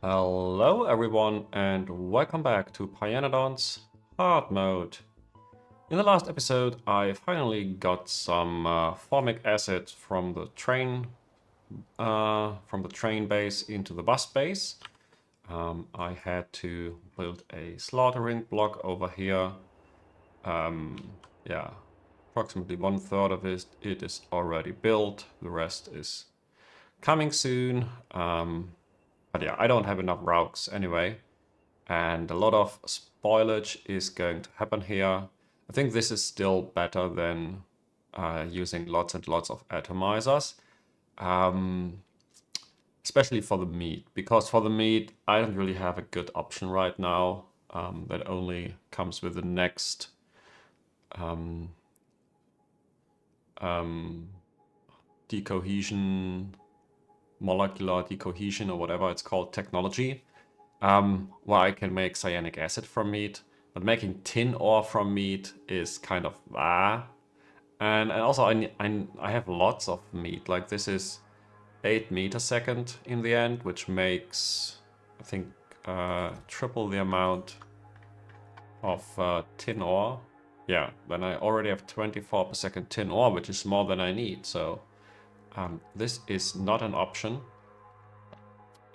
Hello everyone and welcome back to Pyanodons Hard Mode. In the last episode I finally got some formic acid from the train base into the bus base. I had to build a slaughtering block over here. Yeah, approximately 1/3 of it is already built. The rest is coming soon. But yeah, I don't have enough rocks anyway. And a lot of spoilage is going to happen here. I think this is still better than using lots and lots of atomizers. Especially for the meat, because for the meat I don't really have a good option right now. That only comes with the next decohesion, molecular decohesion or whatever it's called technology. Where I can make cyanic acid from meat, but making tin ore from meat is kind of And also I have lots of meat. Like this is 8 meat a second in the end, which makes I think triple the amount of tin ore. Yeah, then I already have 24 per second tin ore, which is more than I need. So this is not an option.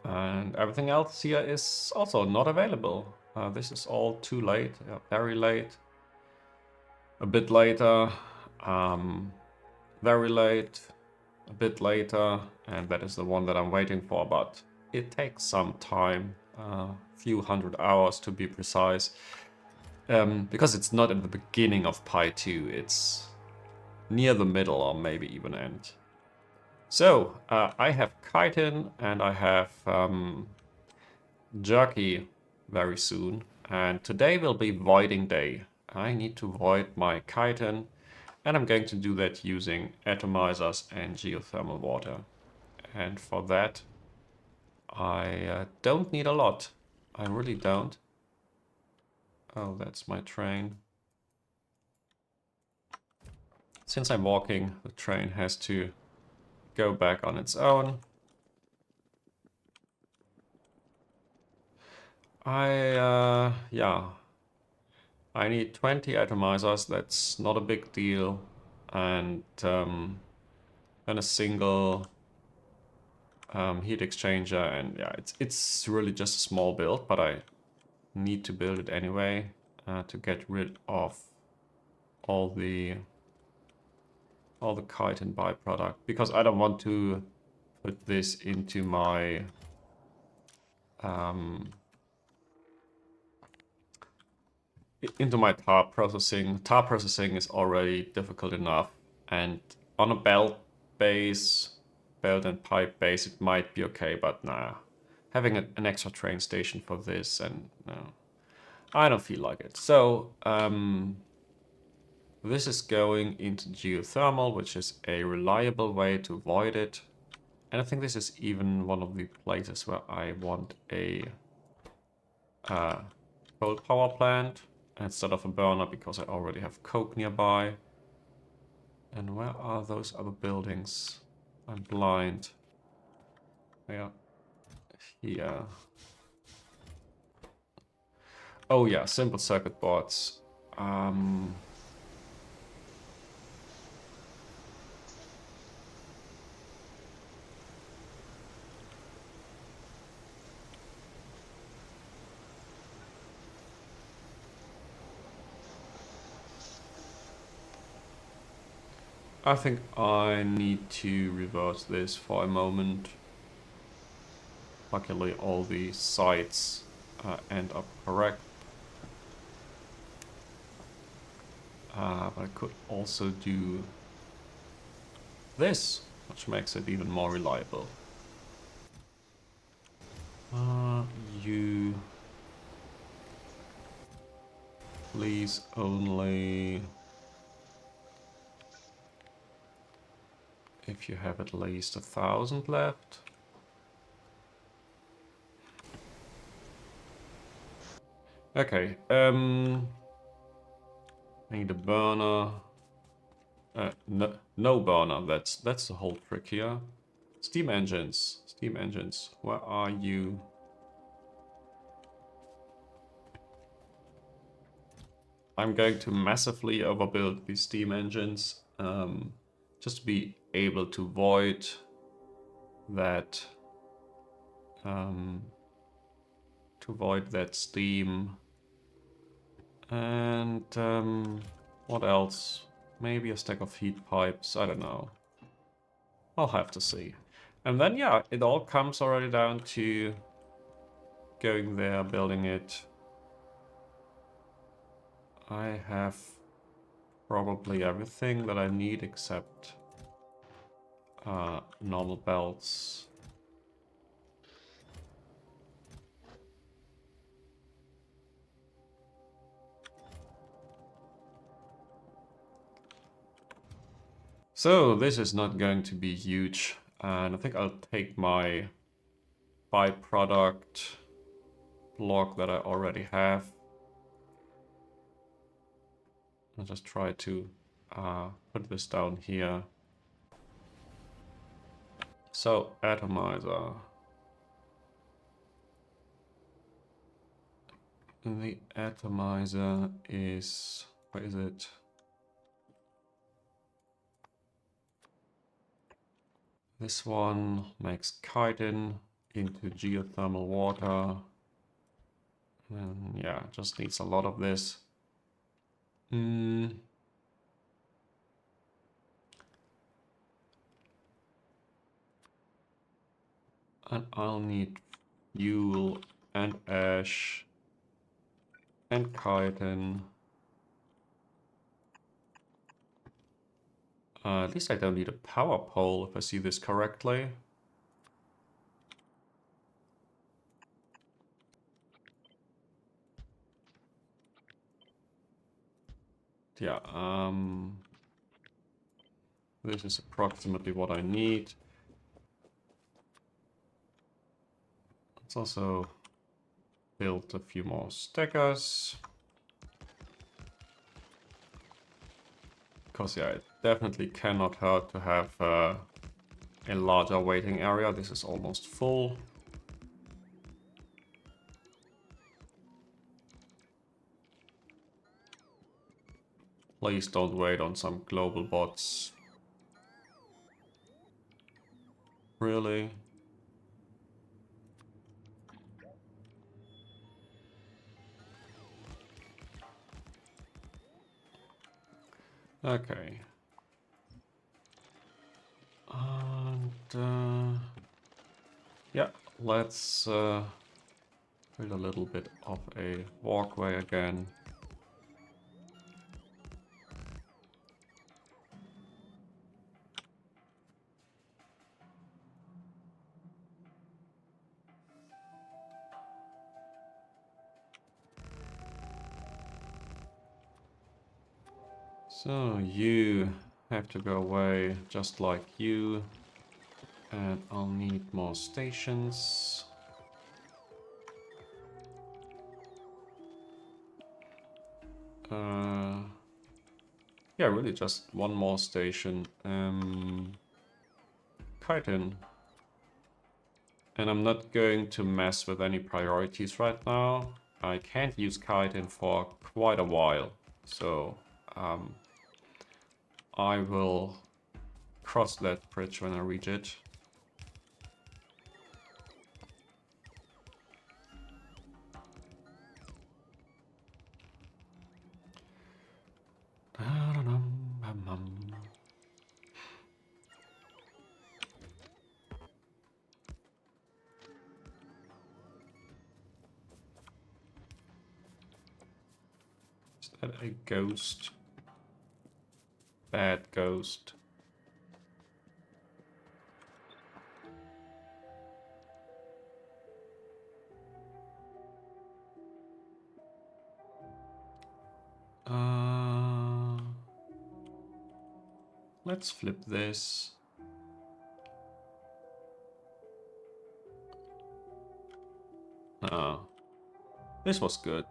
And everything else here is also not available. This is all too late, very late. A bit later, very late, a bit later, and that is the one that I'm waiting for, but it takes some time, a few hundred hours to be precise, because it's not in the beginning of Pi 2, it's near the middle or maybe even end. So, I have chitin and I have jerky very soon, and today will be voiding day. I need to void my chitin, and I'm going to do that using atomizers and geothermal water. And for that, I don't need a lot. I really don't. Oh, that's my train. Since I'm walking, the train has to go back on its own. Yeah, I need 20 atomizers, that's not a big deal. And a single heat exchanger, and yeah, it's really just a small build, but I need to build it anyway to get rid of all the chitin byproduct, because I don't want to put this into my tar processing. Tar processing is already difficult enough, and on a belt and pipe base, it might be okay, but nah. Having an extra train station for this, and no, I don't feel like it. So, this is going into geothermal, which is a reliable way to avoid it. And I think this is even one of the places where I want a coal power plant instead of a burner, because I already have coke nearby. And where are those other buildings? I'm blind. Yeah, here. Oh yeah, simple circuit boards. I think I need to reverse this for a moment. Luckily all the sides end up correct. But I could also do this, which makes it even more reliable. You please only if you have at least 1,000 left. Okay, I need a burner. No burner, that's the whole trick here. Steam engines, where are you? I'm going to massively overbuild these steam engines, just to be able to void that, steam. And what else? Maybe a stack of heat pipes, I don't know. I'll have to see. And then, yeah, it all comes already down to going there, building it. I have probably everything that I need except normal belts. So this is not going to be huge, and I think I'll take my byproduct block that I already have. I'll just try to put this down here. So, atomizer. The atomizer is, where is it? This one makes chitin into geothermal water. And yeah, just needs a lot of this. And I'll need fuel and ash and chitin. At least I don't need a power pole if I see this correctly. Yeah, this is approximately what I need. Let's also build a few more stackers. Because yeah, it definitely cannot hurt to have a larger waiting area. This is almost full. Please don't wait on some global bots. Really? Okay. And yeah, let's build a little bit of a walkway again. So you have to go away just like you. And I'll need more stations. Yeah, really just one more station. Chitin. And I'm not going to mess with any priorities right now. I can't use chitin for quite a while. So I will cross that bridge when I reach it. Is that a ghost? Bad ghost. Let's flip this. This was good.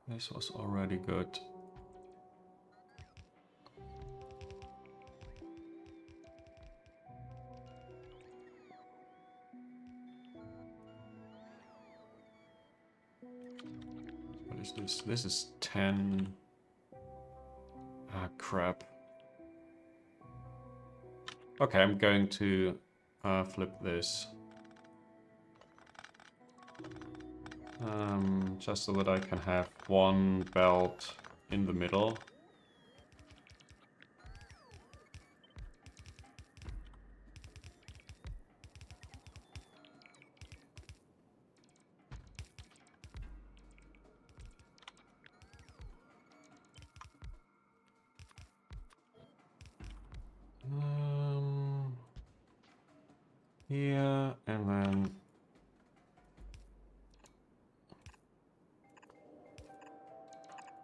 This was already good. is this? This is 10. Ah, crap. Okay, I'm going to flip this. Just so that I can have one belt in the middle. Here, and then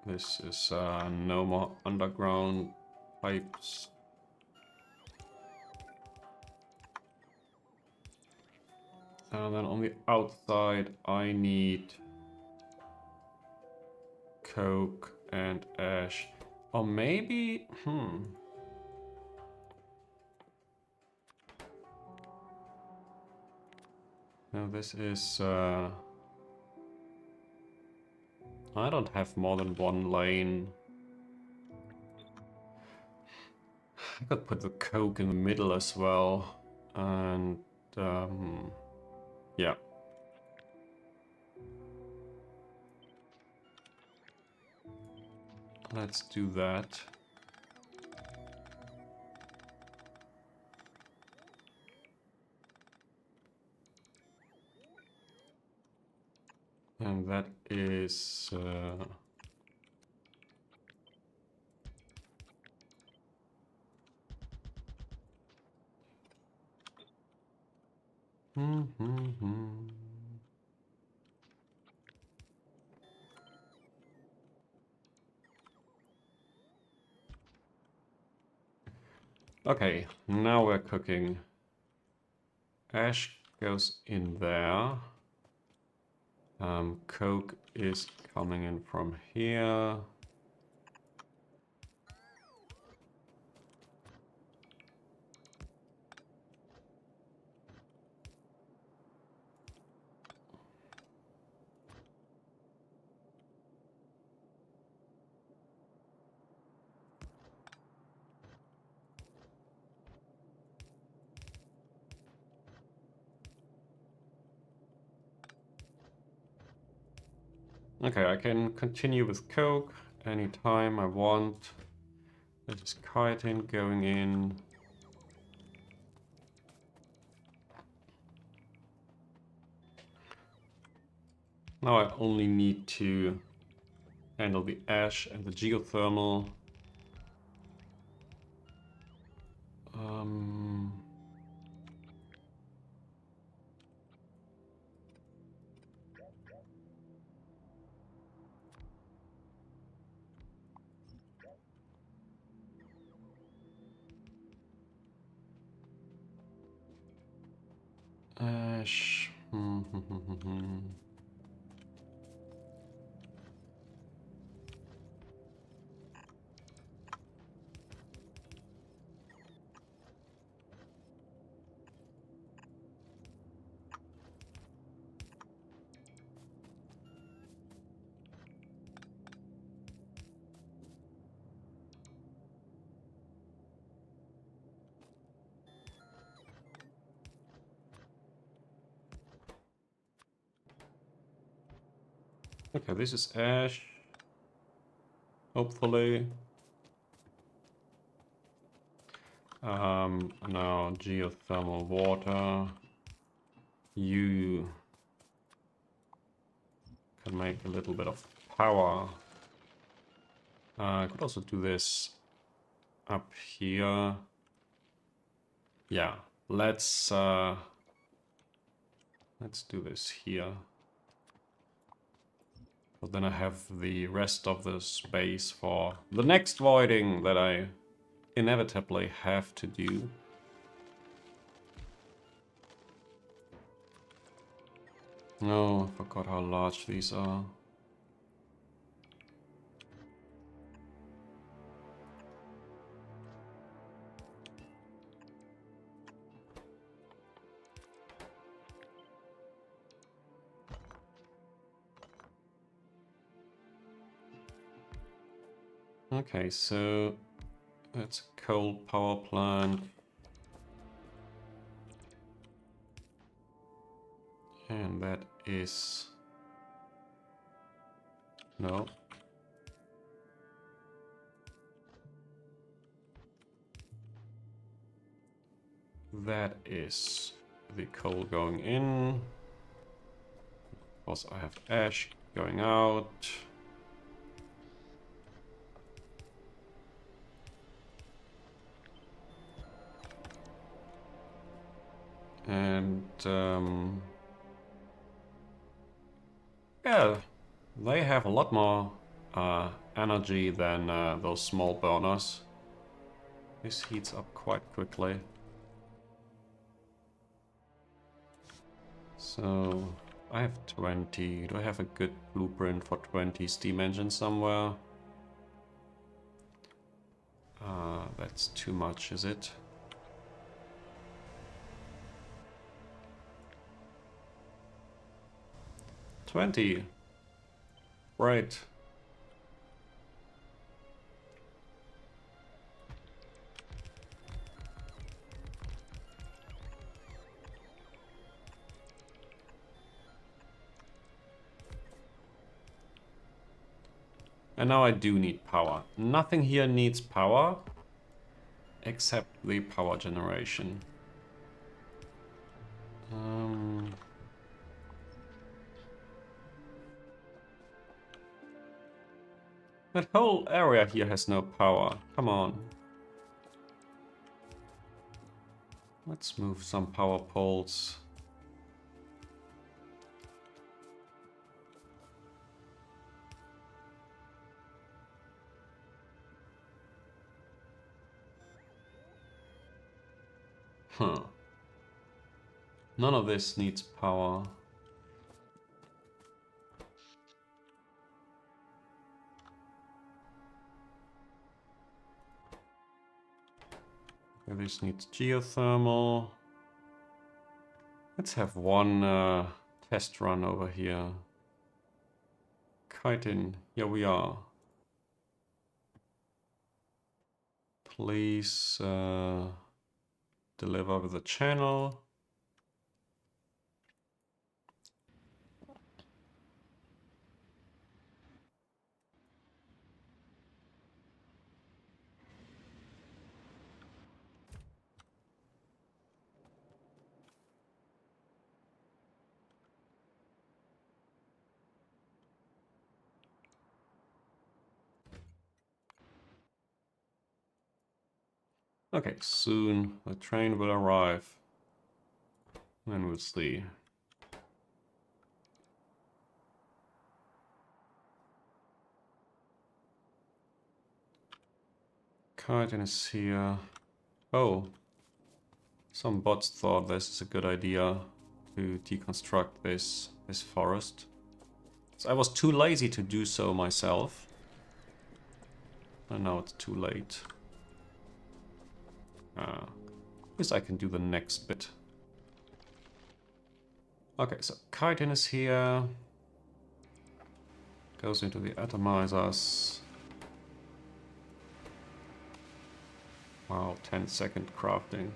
this is no more underground pipes. And then on the outside, I need coke and ash. Or maybe, No, this is, I don't have more than one lane. I could put the coke in the middle as well. And, yeah. Let's do that. And that is... Okay, now we're cooking. Ash goes in there. Coke is coming in from here. Okay, I can continue with coke anytime I want. This is chitin going in. Now I only need to handle the ash and the geothermal. Ash. Okay, this is ash. Hopefully. Now geothermal water. You can make a little bit of power. I could also do this up here. Yeah, let's do this here. But then I have the rest of the space for the next voiding that I inevitably have to do. No, I forgot how large these are. Okay, so that's a coal power plant. And that is... No. That is the coal going in. Of course, I have ash going out. And yeah, they have a lot more energy than those small burners. This heats up quite quickly. So I have 20. Do I have a good blueprint for 20 steam engines somewhere? That's too much, is it? $20. Right. And now I do need power. Nothing here needs power except the power generation. That whole area here has no power. Come on. Let's move some power poles. Huh. None of this needs power. This needs geothermal. Let's have one test run over here. Chitin, here we are. Please deliver with the channel. Okay, soon the train will arrive. Then we'll see. Chitin is here. Oh, some bots thought this is a good idea to deconstruct this forest. So I was too lazy to do so myself. And now it's too late. At least I can do the next bit. Okay, so chitin is here. Goes into the atomizers. Wow, 10-second crafting.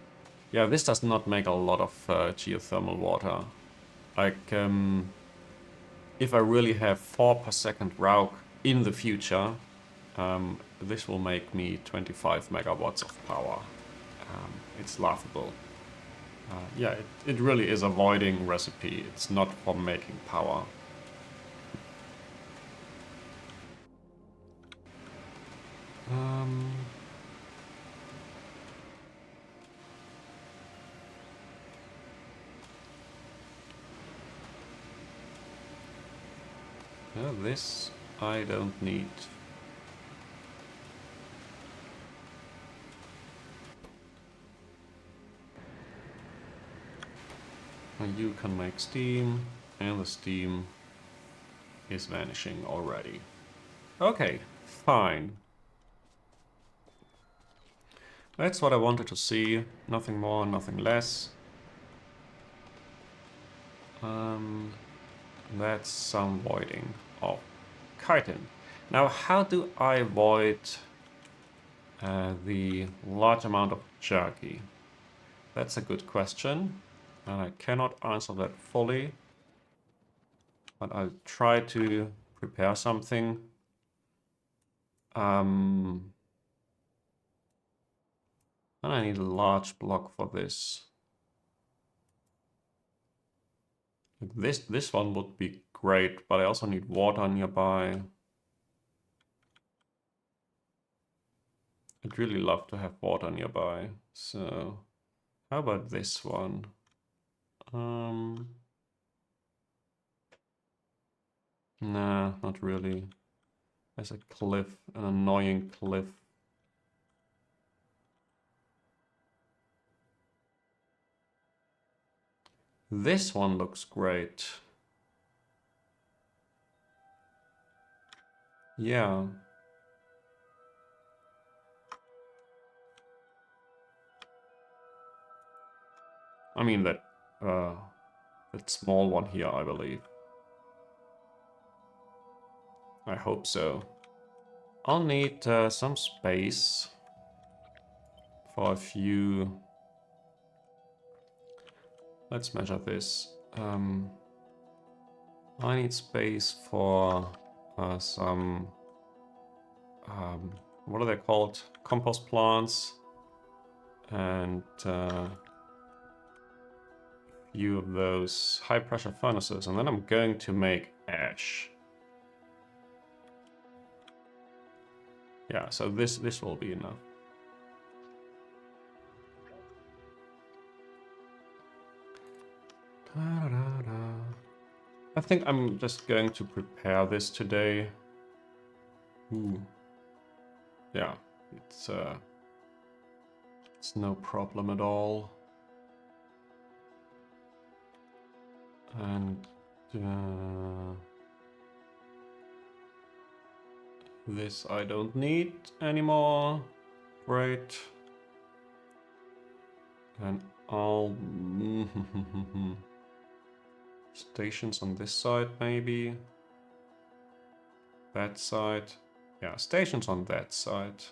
Yeah, this does not make a lot of geothermal water. Like, if I really have 4 per second Rauk in the future, this will make me 25 megawatts of power. It's laughable. Yeah, it really is a voiding recipe. It's not for making power. This I don't need. And you can make steam, and the steam is vanishing already. Okay, fine. That's what I wanted to see. Nothing more, nothing less. That's some voiding of chitin. Now, how do I void the large amount of jerky? That's a good question, and I cannot answer that fully, but I'll try to prepare something. And I need a large block for this. This one would be great, but I also need water nearby. I'd really love to have water nearby. So how about this one? Nah, not really. There's a cliff, an annoying cliff. This one looks great. Yeah. I mean that small one here, I believe. I hope so. I'll need some space for a few. Let's measure this. I need space for some, what are they called? Compost plants. And few of those high pressure furnaces. And then I'm going to make ash. Yeah, so this will be enough. I think I'm just going to prepare this today. Ooh. Yeah, it's no problem at all. And this I don't need anymore. Great. And I'll stations on this side maybe. That side. Yeah, stations on that side.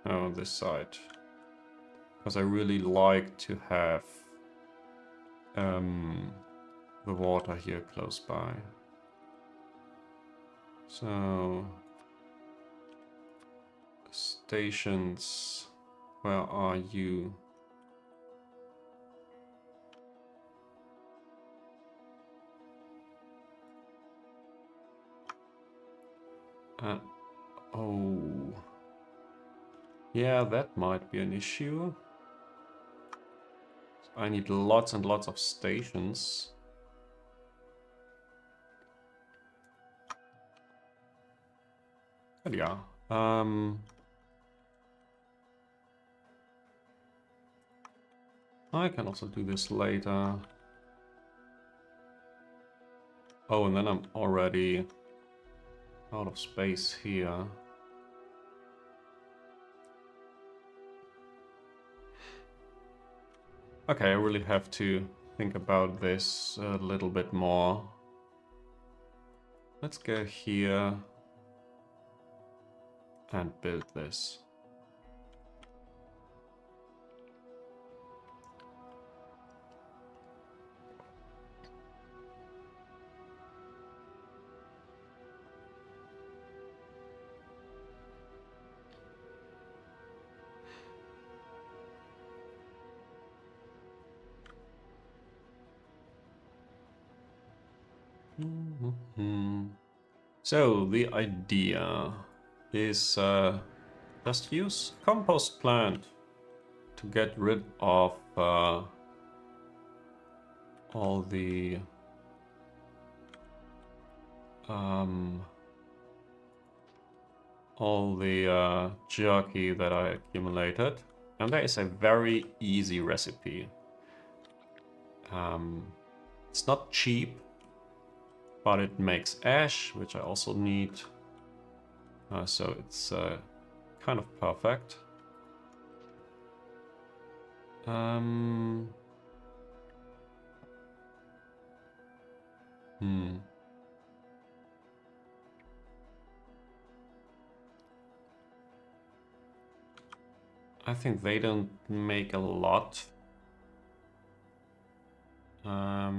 No, this side. Because I really like to have the water here close by. So stations, where are you? Oh, yeah, that might be an issue. I need lots and lots of stations. But yeah, I can also do this later. Oh, and then I'm already out of space here. Okay, I really have to think about this a little bit more. Let's go here and build this. So the idea is just use compost plant to get rid of all the jerky that I accumulated. And there is a very easy recipe. It's not cheap, but it makes ash, which I also need. So it's kind of perfect. I think they don't make a lot. I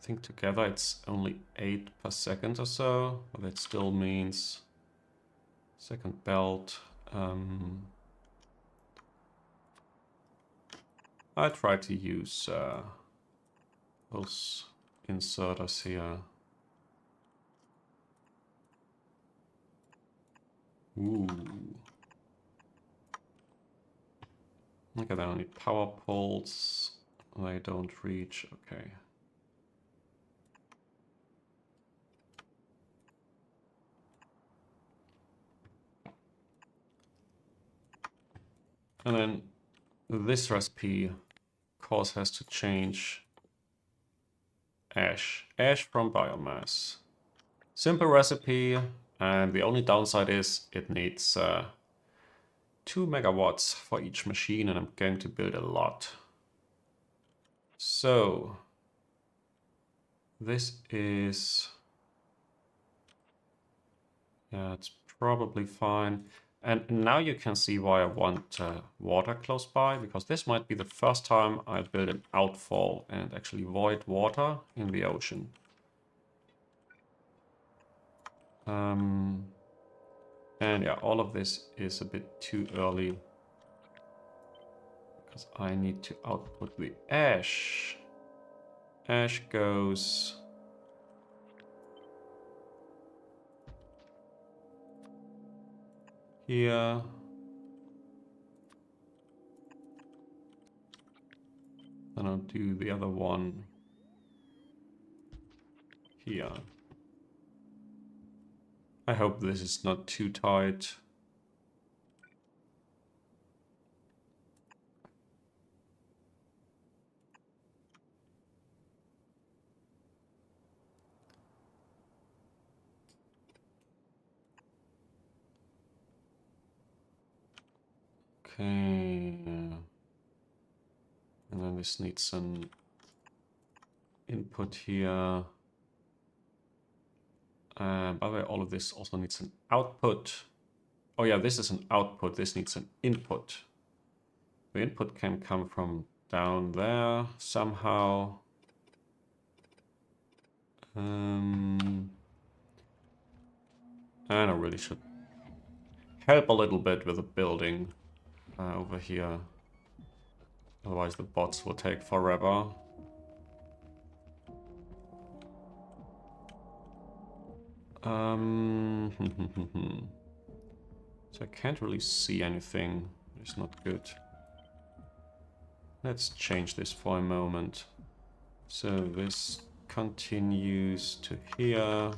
think together it's only 8 per second or so, but that still means second belt. I try to use those inserters here. Ooh. Okay, then I need power poles. They don't reach. Okay. And then this recipe, of course, has to change. Ash. Ash from biomass. Simple recipe, and the only downside is it needs 2 megawatts for each machine, and I'm going to build a lot. So this is, yeah, it's probably fine. And now you can see why I want water close by, because this might be the first time I build an outfall and actually void water in the ocean. And yeah, all of this is a bit too early, because I need to output the ash. Ash goes here. Then I'll do the other one here. I hope this is not too tight. Okay. And then this needs an input here. By the way, all of this also needs an output. Oh yeah, this is an output. This needs an input. The input can come from down there somehow. And I really should help a little bit with the building over here. Otherwise the bots will take forever. So I can't really see anything. It's not good. Let's change this for a moment. So this continues to here.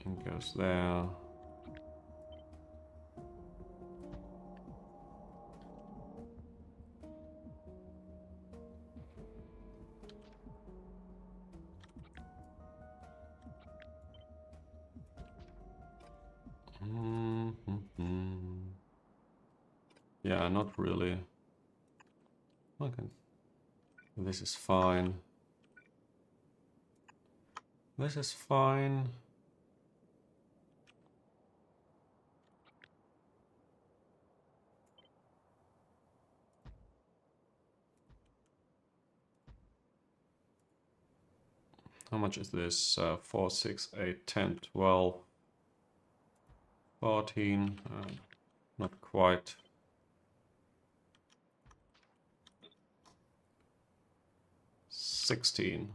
And goes there. Yeah, not really. Okay. This is fine. This is fine. How much is this? 4, 6, 8, 10, 12, 14. Not quite. 16.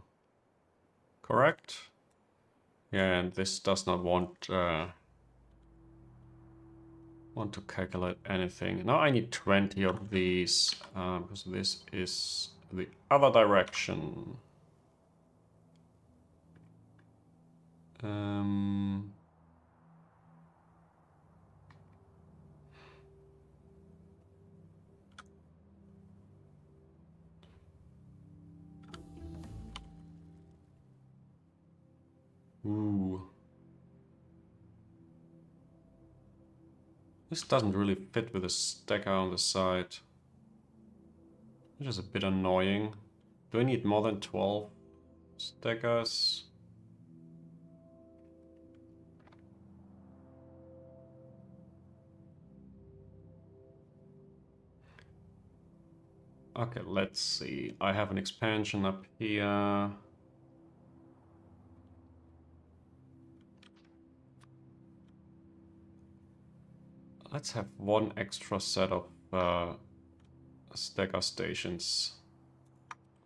Correct? Yeah, and this does not want to calculate anything. Now I need 20 of these, because this is the other direction. Ooh. This doesn't really fit with the stacker on the side, which is a bit annoying. Do I need more than 12 stackers? Okay, let's see. I have an expansion up here. Let's have one extra set of stacker stations,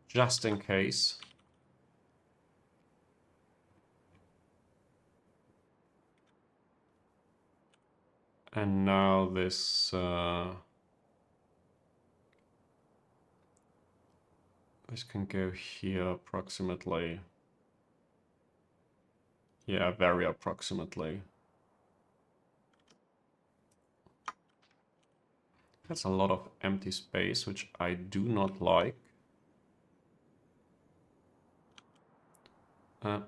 just in case. And now this this can go here approximately. Yeah, very approximately. That's a lot of empty space, which I do not like.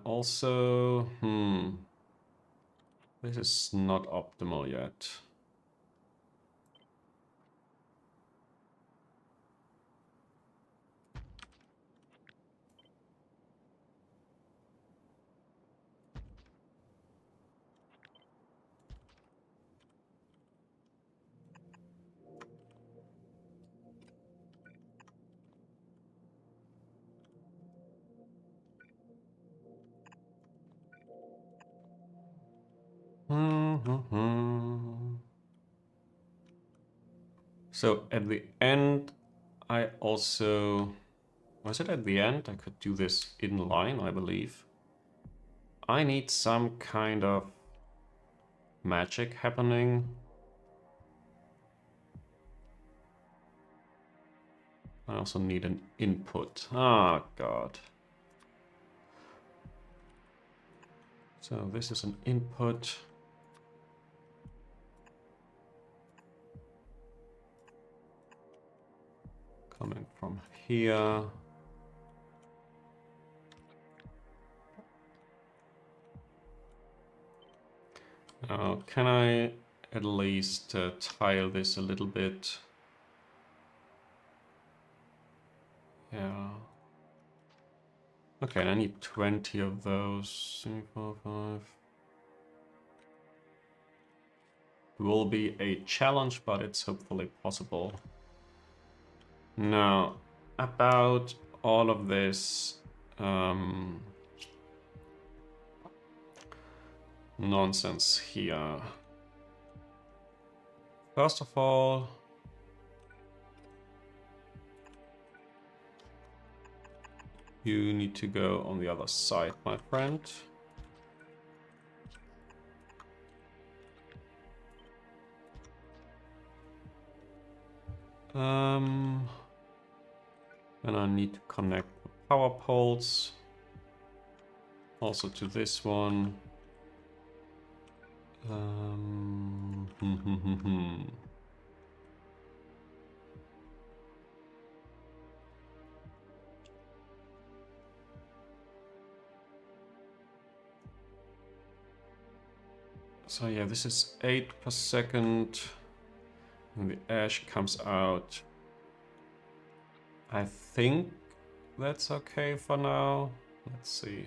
Also, this is not optimal yet. So at the end, I also... Was it at the end? I could do this in line, I believe. I need some kind of magic happening. I also need an input. Ah, God. So this is an input. Coming from here. Now, can I at least tile this a little bit? Yeah. Okay, I need 20 of those. 3, 4, 5. Will be a challenge, but it's hopefully possible. Now, about all of this nonsense here. First of all, you need to go on the other side, my friend. And I need to connect the power poles also to this one. So yeah, this is 8 per second. And the ash comes out. I think that's okay for now. Let's see.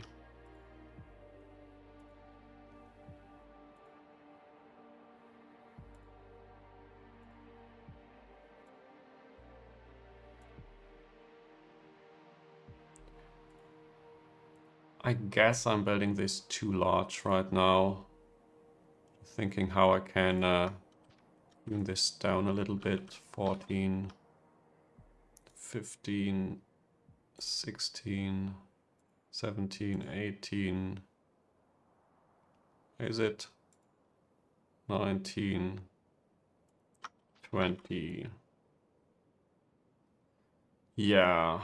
I guess I'm building this too large right now. Thinking how I can tune this down a little bit. 14, 15, 16, 17, 18. Is it? 19, 20. Yeah.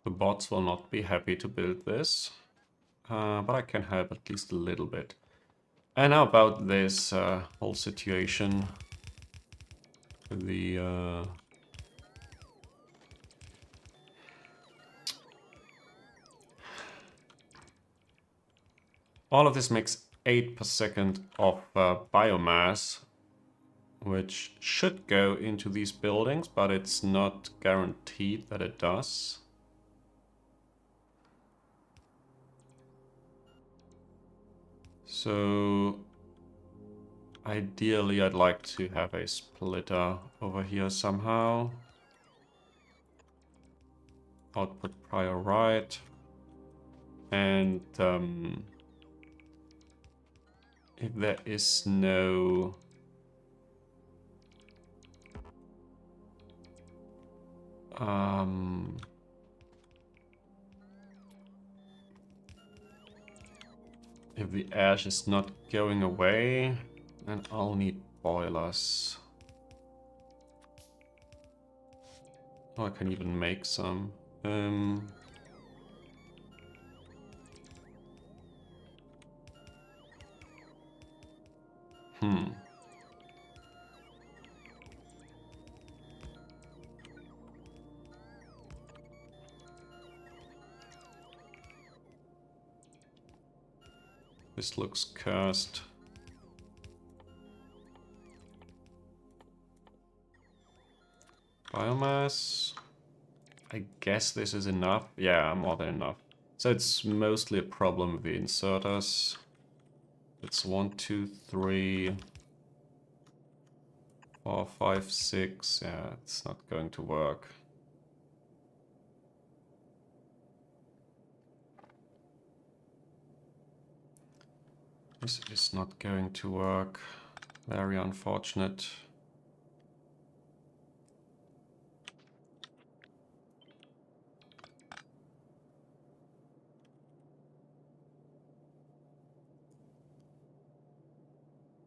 The bots will not be happy to build this, but I can help at least a little bit. And how about this whole situation? The all of this makes 8 per second of biomass, which should go into these buildings, but it's not guaranteed that it does. So Ideally, I'd like to have a splitter over here somehow. Output prior right. And if there is no... if the ash is not going away, then I'll need boilers. Oh, I can even make some. This looks cursed. Biomass. I guess this is enough. Yeah, more than enough. So it's mostly a problem with the inserters. It's 1, 2, 3, 4, 5, 6. Yeah, it's not going to work. This is not going to work. Very unfortunate.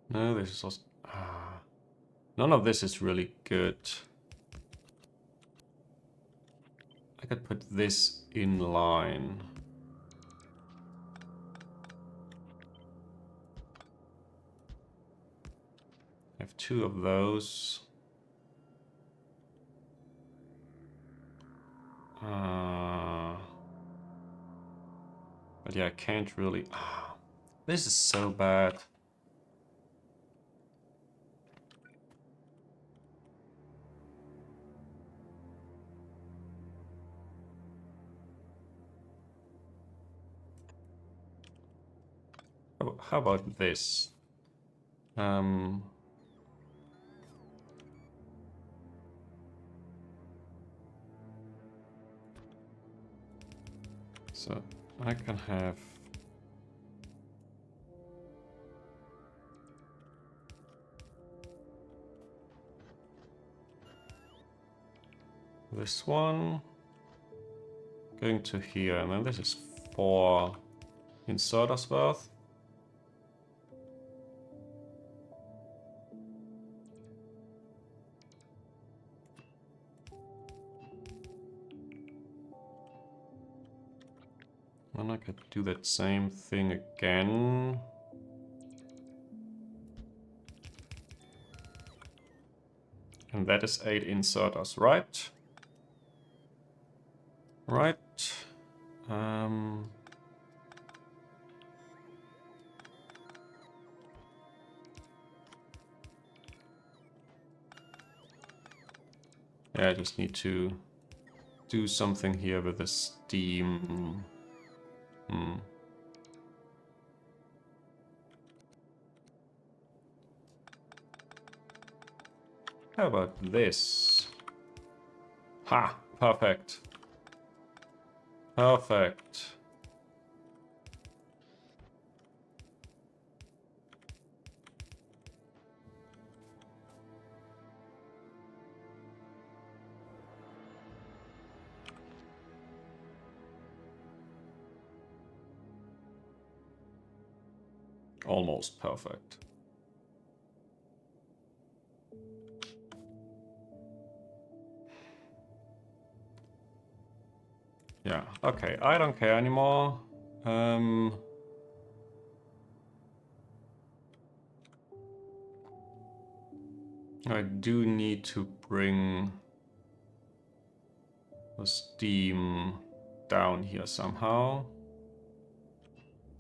No, this is also... none of this is really good. I could put this in line. I have 2 of those. But yeah, I can't really... this is so bad. How about this? So I can have this one going to here, and then this is 4 inserters worth. And I could do that same thing again. And that is 8 inserters, right? Right. Yeah, I just need to do something here with the steam. How about this? Ha! Perfect. Perfect. Almost perfect. Yeah, okay, I don't care anymore. I do need to bring the steam down here somehow.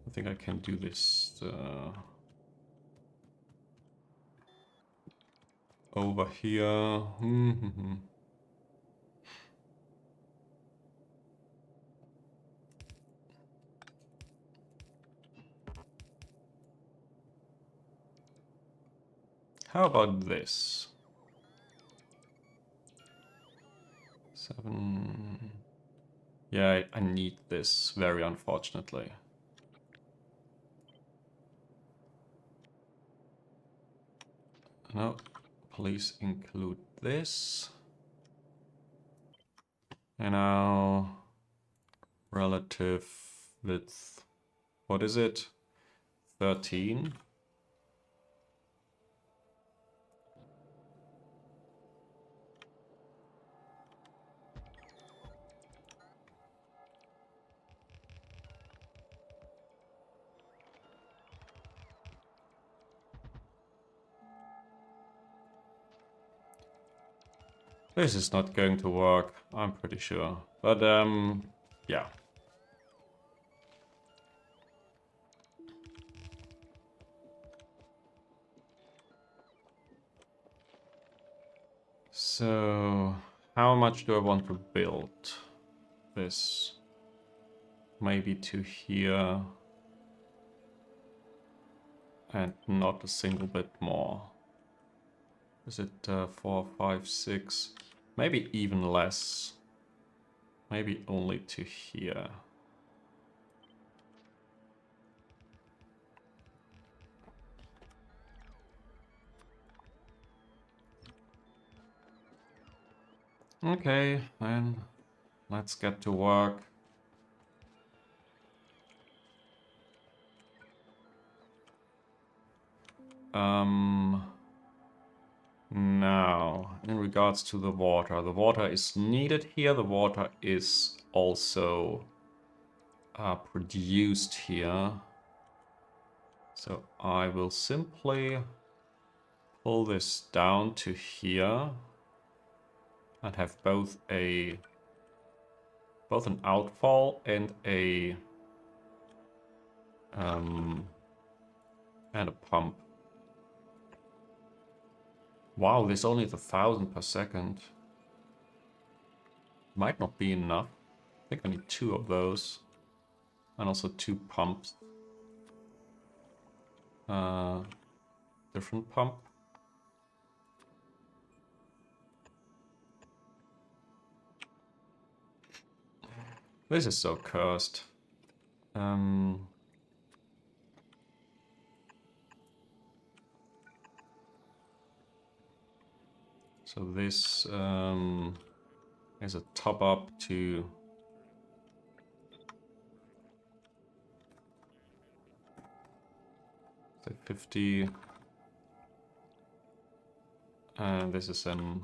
I think I can do this over here. How about this? 7... Yeah, I need this, very unfortunately. No, please include this. And now relative width, what is it? 13. This is not going to work, I'm pretty sure. But yeah. So, how much do I want to build this? Maybe to here. And not a single bit more. Is it 4, 5, 6? Maybe even less. Maybe only to here. Okay, then let's get to work. Now, in regards to the water is needed here. The water is also produced here. So I will simply pull this down to here and have both an outfall and a pump. Wow, there's only 1,000 per second. Might not be enough. I think I need 2 of those. And also 2 pumps. Different pump. This is so cursed. So this is a top up to say 50, and this is an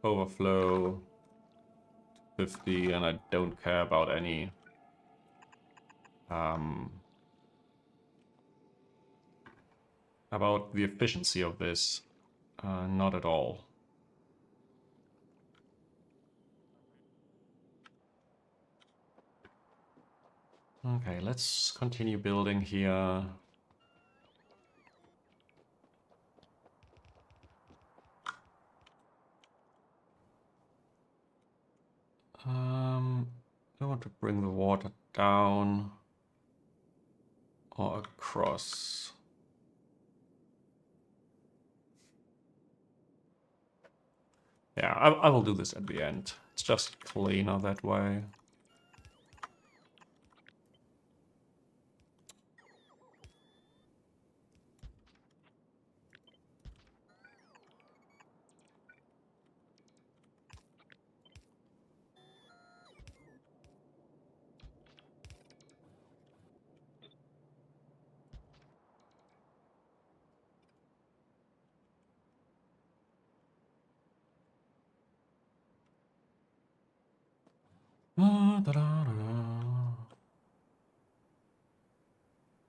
overflow 50, and I don't care about any about the efficiency of this, not at all. Okay, let's continue building here. I want to bring the water down or across. Yeah, I will do this at the end. It's just cleaner that way.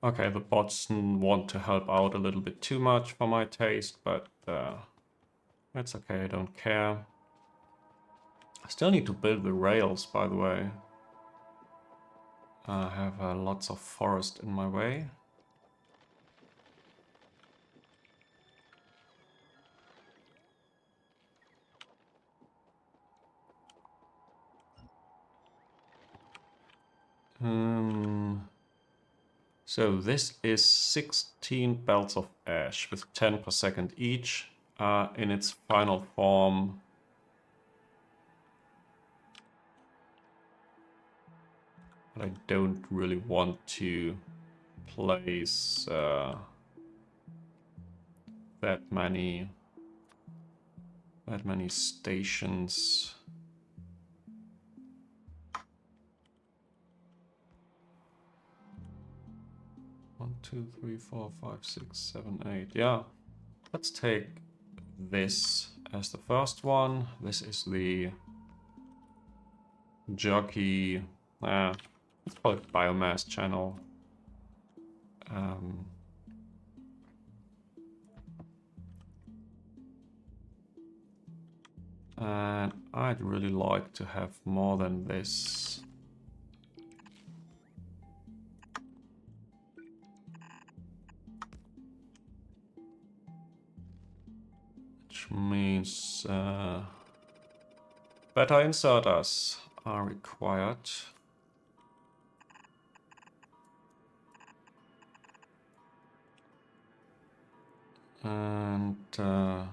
Okay, the bots want to help out a little bit too much for my taste, but that's okay, I don't care. I still need to build the rails, by the way. I have lots of forest in my way. So this is 16 belts of ash with 10 per second each in its final form. But I don't really want to place that many stations. One, two, three, four, five, six, seven, eight. Yeah, let's take this as the first one. This is the jockey. Let's call it biomass channel. And I'd really like to have more than this. Which means better inserters are required. And yeah,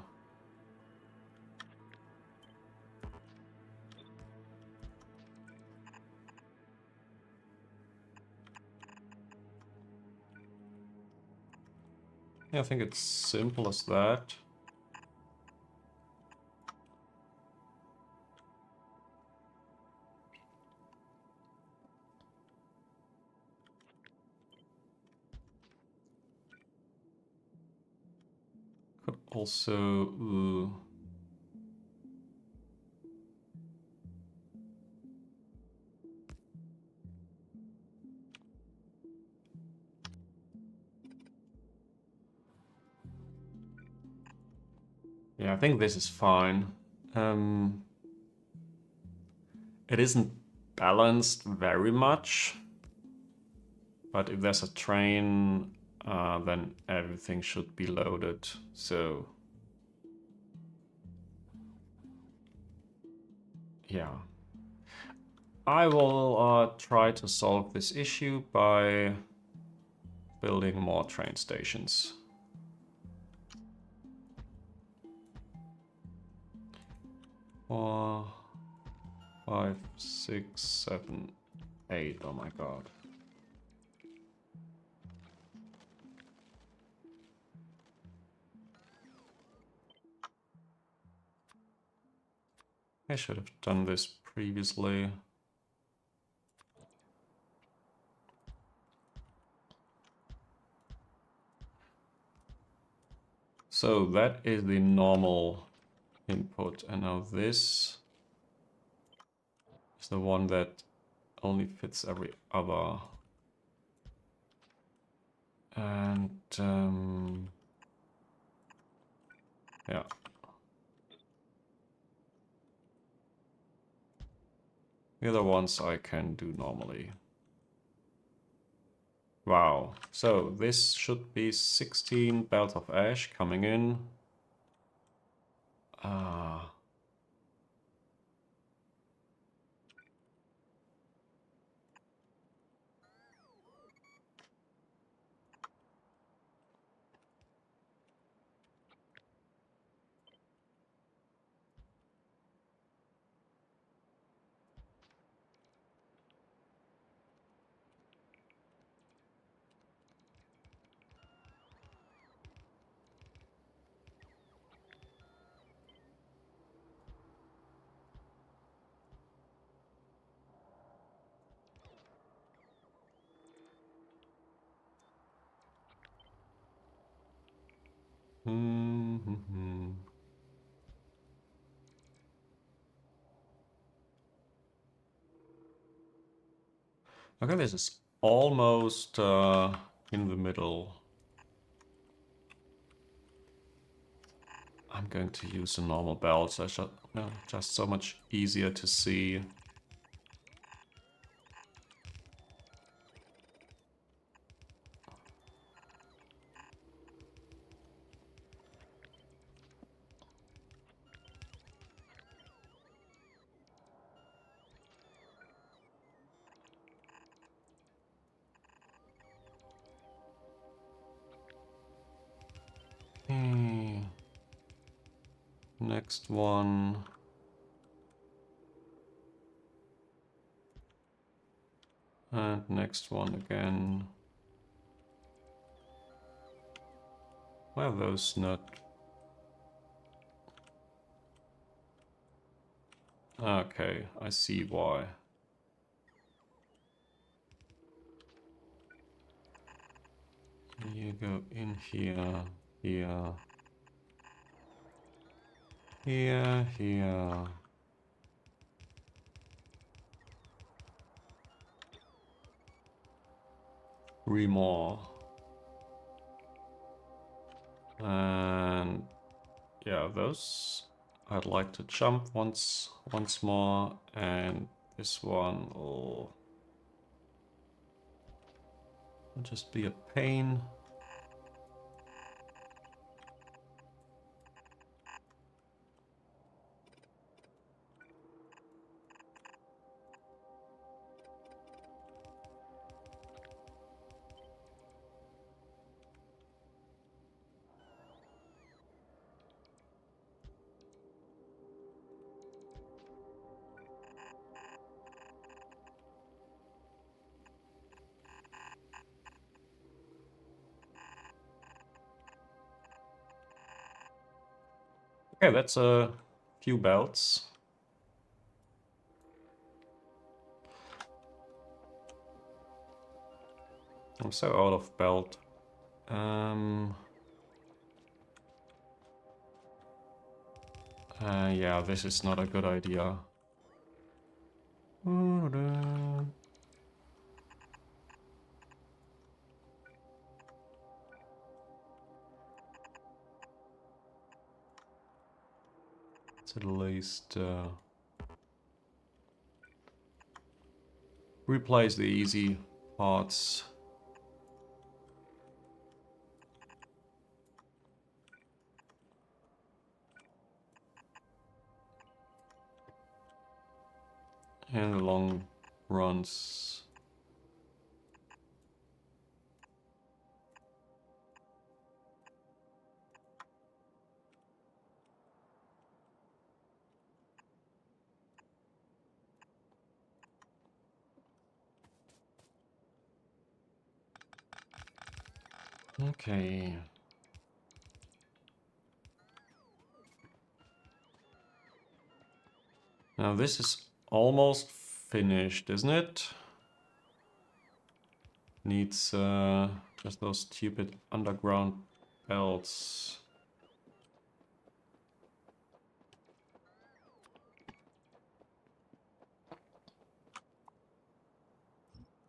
I think it's simple as that. Could also yeah, I think this is fine. It isn't balanced very much, but if there's a train, then everything should be loaded. So yeah, I will try to solve this issue by building more train stations. 4, 5, 6, 7, 8. Oh my god. I should have done this previously. So that is the normal input, and now this is the one that only fits every other. And yeah. The other ones I can do normally. Wow. So this should be 16 belts of ash coming in. Okay, this is almost in the middle. I'm going to use a normal belt, so just so much easier to see. Next one. And next one again. Why are those not? Okay, I see why. You go in here, here, here, here. 3 more. And yeah, those I'd like to jump once more, and this one will just be a pain. Okay, that's a few belts. I'm so out of belt. Yeah, this is not a good idea. Let's at least replace the easy parts. And the long runs. Okay. Now this is almost finished, isn't it? Needs just those stupid underground belts.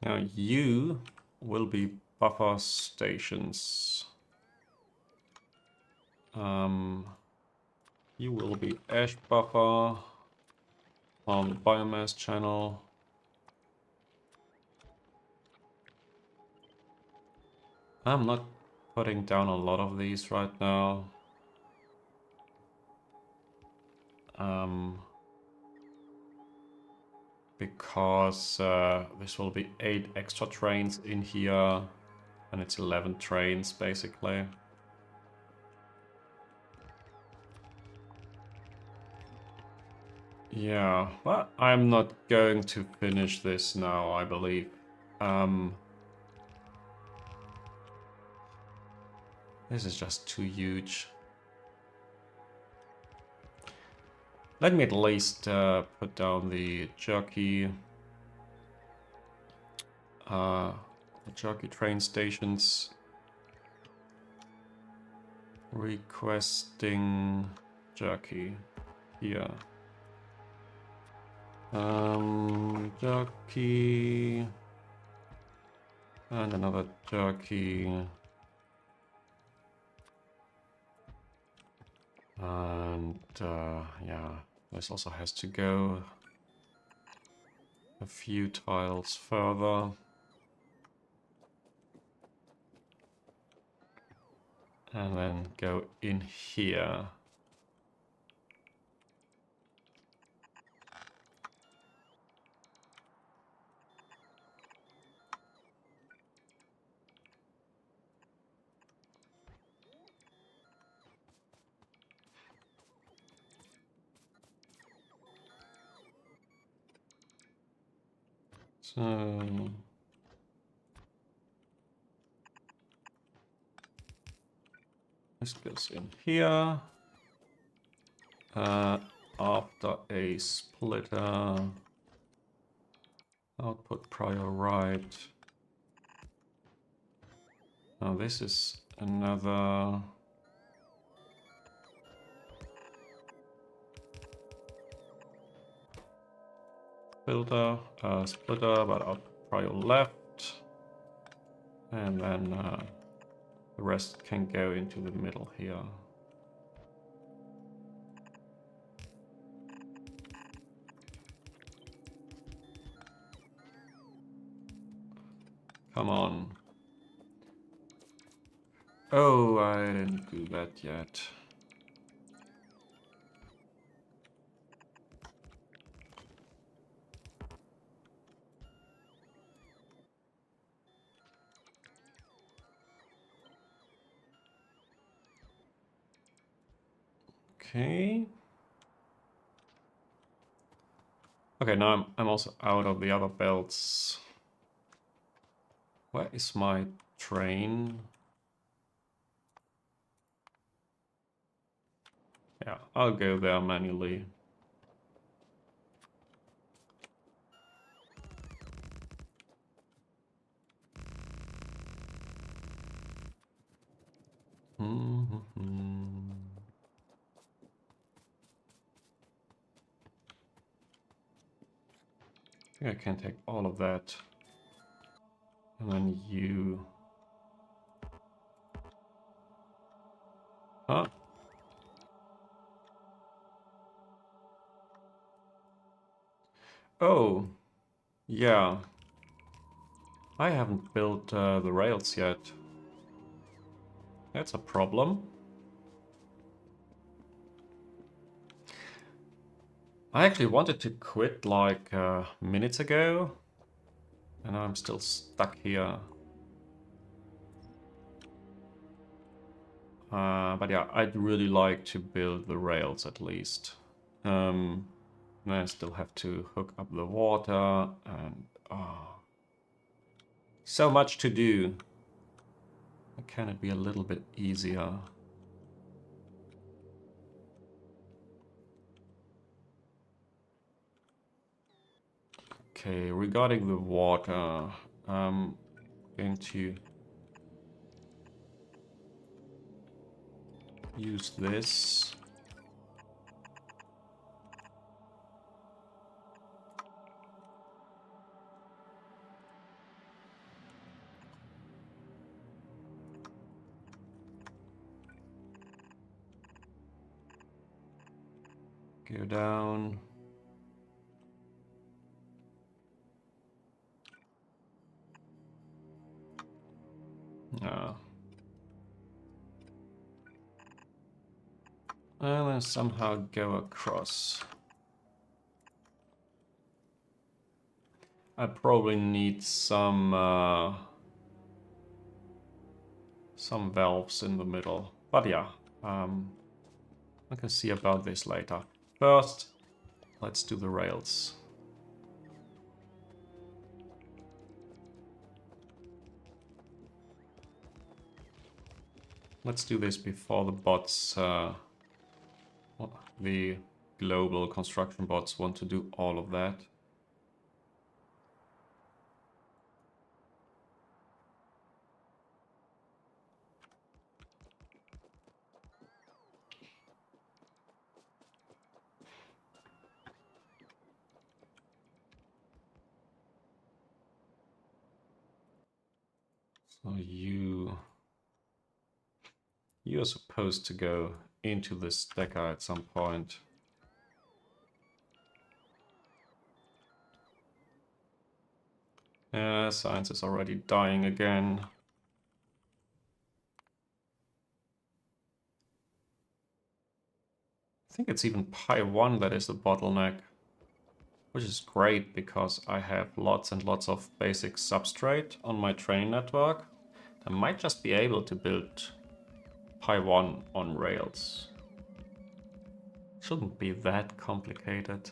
Now you will be buffer stations. You will be ash buffer on the biomass channel. I'm not putting down a lot of these right now. Because this will be 8 extra trains in here, and it's 11 trains basically. Yeah, but I'm not going to finish this now, I believe. This is just too huge. Let me at least put down the jockey train stations. Requesting jockey here. Jockey and another jockey. And yeah, this also has to go a few tiles further. And then go in here. So this goes in here. After a splitter, output prior write. Now this is another filter, splitter, but output prior left, and then the rest can go into the middle here. Come on. Oh, I didn't do that yet. Okay. Okay, now I'm also out of the other belts. Where is my train? Yeah, I'll go there manually. I think I can take all of that. And then you... Huh? Oh, yeah. I haven't built the rails yet. That's a problem. I actually wanted to quit like minutes ago, and I'm still stuck here. But yeah, I'd really like to build the rails at least. And I still have to hook up the water, and so much to do. Can it be a little bit easier? Okay, regarding the water, I'm going to use this. Go down. And then somehow go across. I probably need some valves in the middle, but yeah, I can see about this later. First, let's do the rails. Let's do this before the bots, the global construction bots want to do all of that. So you're supposed to go into the stacker at some point. Science is already dying again. I think it's even Pi 1 that is the bottleneck, which is great because I have lots and lots of basic substrate on my train network. I might just be able to build Pi 1 on rails. Shouldn't be that complicated.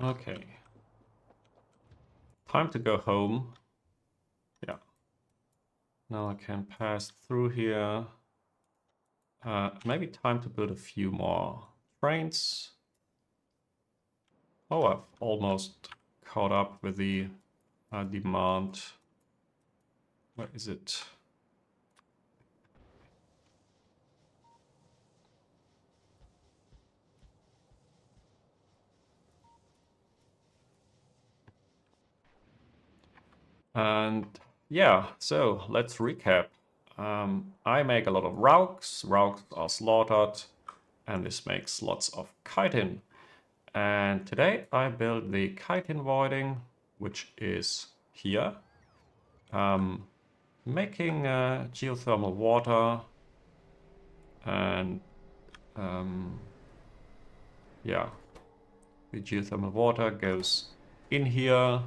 Okay. Time to go home. Yeah. Now I can pass through here. Maybe time to build a few more trains. Oh, I've almost caught up with the demand. Where is it? And yeah, so let's recap. I make a lot of rauks. Rauks are slaughtered, and this makes lots of chitin. And today I built the chitin voiding, which is here, making geothermal water. And yeah, the geothermal water goes in here,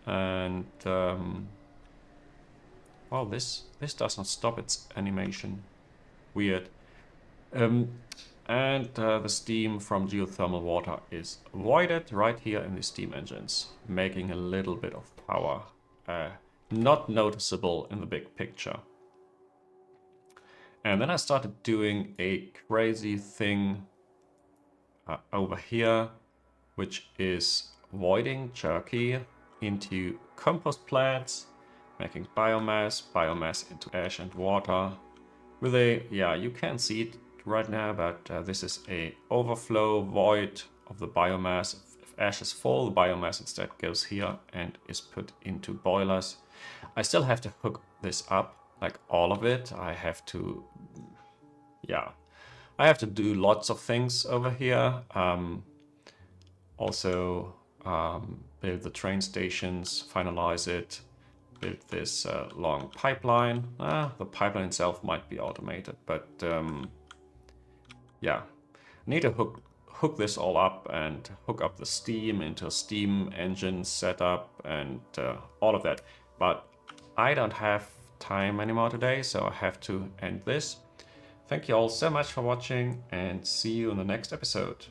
and well, this doesn't stop its animation. Weird. And the steam from geothermal water is voided right here in the steam engines, making a little bit of power. Not noticeable in the big picture. And then I started doing a crazy thing over here, which is voiding jerky into compost plants, making biomass into ash and water. With a, yeah, you can't see it right now, but this is a overflow void of the biomass. If ash is full, the biomass instead goes here and is put into boilers. I still have to hook this up, like all of it. I have to, yeah, I have to do lots of things over here. Also build the train stations, finalize it, build this long pipeline. The pipeline itself might be automated, but yeah, I need to hook this all up and hook up the steam into a steam engine setup and all of that. But I don't have time anymore today, so I have to end this. Thank you all so much for watching, and see you in the next episode.